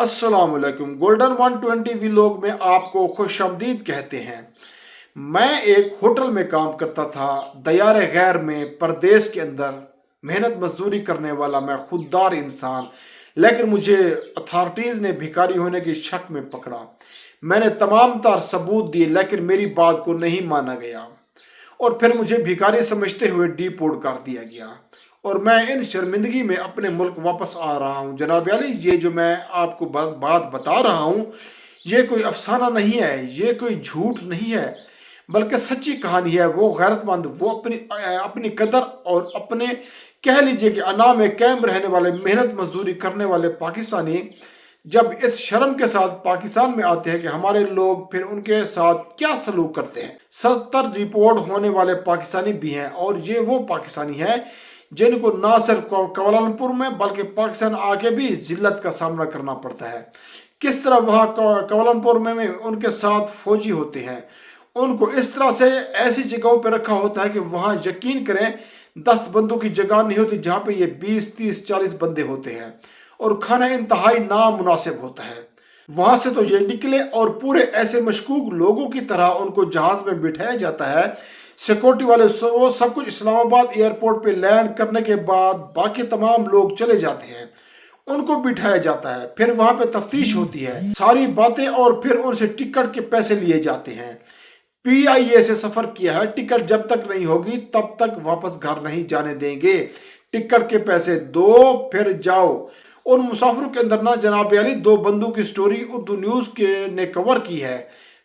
अस्सलाम वालेकुम। Golden 120 vlog में आपको खुशामदीद कहते हैं। मैं एक होटल में काम करता था, दयार गैर में, परदेश के अंदर। मेहनत मजदूरी करने वाला मैं खुददार इंसान, लेकिन मुझे अथॉरिटीज़ ने भिखारी होने की शक में पकड़ा। मैंने तमाम तार सबूत दिए, लेकिन मेरी बात को नहीं माना गया और फिर मुझे भिखारी समझते हुए डिपोर्ट कर दिया गया और मैं इन शर्मिंदगी में अपने मुल्क वापस आ रहा हूँ। जनाब अली, ये जो मैं आपको बात बता रहा हूँ, ये कोई अफसाना नहीं है, ये कोई झूठ नहीं है, बल्कि सच्ची कहानी है। वो गैरतमंद, वो अपनी अपनी कदर और अपने, कह लीजिए कि अना में कायम रहने वाले, मेहनत मजदूरी करने वाले पाकिस्तानी जब इस शर्म के साथ पाकिस्तान में आते हैं कि हमारे लोग फिर उनके साथ क्या सलूक करते हैं। 70 रिपोर्ट होने वाले पाकिस्तानी भी हैं और ये वो पाकिस्तानी हैं जिनको ना सिर्फ कुआलालंपुर में बल्कि पाकिस्तान आके भी जिल्लत का सामना करना पड़ता है। किस तरह वहाँ कुआलालंपुर में उनके साथ फौजी होते हैं, उनको इस तरह से ऐसी जगहों पर रखा होता है कि वहाँ यकीन करें 10 बंदों की जगह नहीं होती, जहाँ पे ये 20, 30, 40 बंदे होते हैं और खाना इंतहाई नामुनासिब होता है। वहां से तो ये निकले और पूरे ऐसे मशकूक लोगों की तरह उनको जहाज में बिठाया जाता है। सिक्योरिटी वाले वो सब कुछ इस्लामाबाद एयरपोर्ट पे लैंड करने के बाद बाकी तमाम लोग चले जाते हैं, उनको बिठाया जाता है, फिर वहां पे तफ्तीश होती है, सारी बातें, और फिर उनसे टिकट के पैसे लिए जाते हैं। PIA से सफर किया है, टिकट जब तक नहीं होगी तब तक वापस घर नहीं जाने देंगे। टिकट के पैसे दो फिर जाओ। उन मुसाफिरों के अंदर ना जनाब अली 2 बंदों की स्टोरी उर्दू न्यूज के ने कवर की है।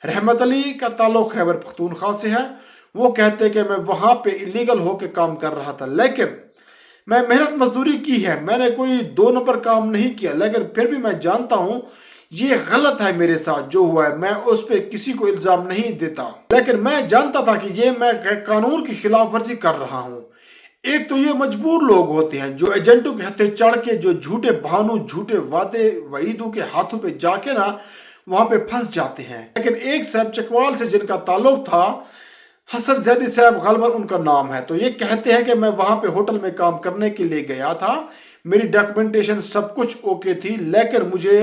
रहमत अली का ताल्लुक खैबर पख्तूनख्वा से है। वो कहते कि मैं वहां पे इलीगल होकर काम कर रहा था, लेकिन मैं मेहनत मजदूरी की है, मैंने कोई 2 नंबर काम नहीं किया, लेकिन फिर भी मैं जानता हूँ ये गलत है मेरे साथ जो हुआ है। मैं उस पर किसी को इल्जाम नहीं देता, लेकिन मैं जानता था कि ये मैं कानून की खिलाफ वर्जी कर रहा हूँ। एक तो ये मजबूर लोग होते हैं जो एजेंटों के हथे चढ़ के, जो झूठे बहानों, झूठे वादे वईदों के हाथों पे जाके ना वहां पे फंस जाते हैं। लेकिन एक साहब चकवाल से जिनका ताल्लुक था, हसन जैदी साहब गलबन उनका नाम है, तो ये कहते हैं कि मैं वहां पे होटल में काम करने के लिए गया था, मेरी डॉक्यूमेंटेशन सब कुछ ओके थी, लेकिन मुझे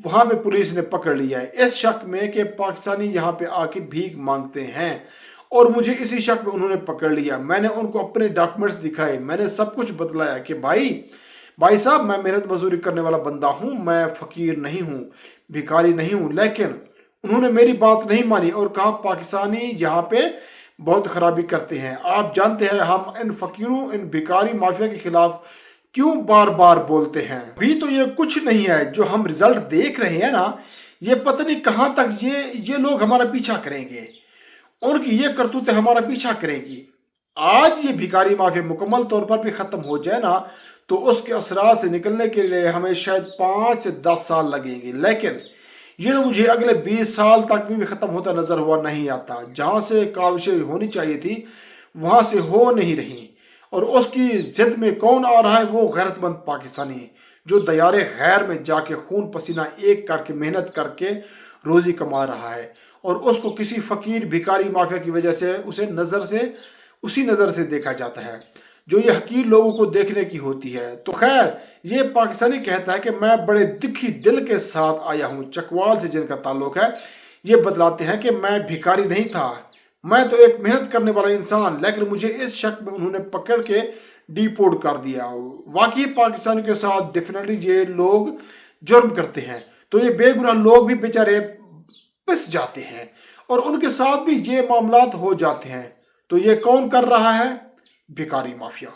वहां पे पुलिस ने पकड़ लिया है इस शक में कि पाकिस्तानी यहाँ पे आके भीख मांगते हैं, और मुझे इसी शक में उन्होंने पकड़ लिया। मैंने उनको अपने डॉक्यूमेंट्स दिखाए, मैंने सब कुछ बतलाया कि भाई साहब, मैं मेहनत मजदूरी करने वाला बंदा हूँ, मैं फकीर नहीं हूँ, भिखारी नहीं हूँ। लेकिन उन्होंने मेरी बात नहीं मानी और कहा पाकिस्तानी यहाँ पे बहुत खराबी करते हैं। आप जानते हैं हम इन फकीरों, इन भिखारी माफिया के खिलाफ क्यों बार बार बोलते हैं। अभी तो ये कुछ नहीं है, जो हम रिजल्ट देख रहे हैं ना, ये पता नहीं कहाँ तक ये लोग हमारा पीछा करेंगे, उनकी ये करतूतें हमारा पीछा करेंगी। आज ये भिखारी माफिया मुकम्मल तौर पर भी खत्म हो जाए ना, तो उसके असरात से निकलने के लिए हमें शायद 5 से 10 साल लगेंगे, लेकिन ये तो मुझे अगले 20 साल तक भी खत्म होता नजर हुआ नहीं आता। जहां से काविशें होनी चाहिए थी वहां से हो नहीं रही, और उसकी जिद में कौन आ रहा है? वो गैरतमंद पाकिस्तानी जो दयारे गैर में जाके खून पसीना एक करके मेहनत करके रोजी कमा रहा है, और उसको किसी फकीर भिखारी माफिया की वजह से उसी नज़र से देखा जाता है जो ये हकीर लोगों को देखने की होती है। तो खैर, ये पाकिस्तानी कहता है कि मैं बड़े दुखी दिल के साथ आया हूँ। चकवाल से जिनका ताल्लुक है, ये बतलाते हैं कि मैं भिखारी नहीं था, मैं तो एक मेहनत करने वाला इंसान, लेकिन मुझे इस शक में उन्होंने पकड़ के डिपोर्ट कर दिया। वाकई पाकिस्तानी के साथ डेफिनेटली ये लोग जुर्म करते हैं, तो ये बेगुनाह लोग भी बेचारे पिस जाते हैं और उनके साथ भी ये मामलात हो जाते हैं। तो ये कौन कर रहा है? भिखारी माफिया।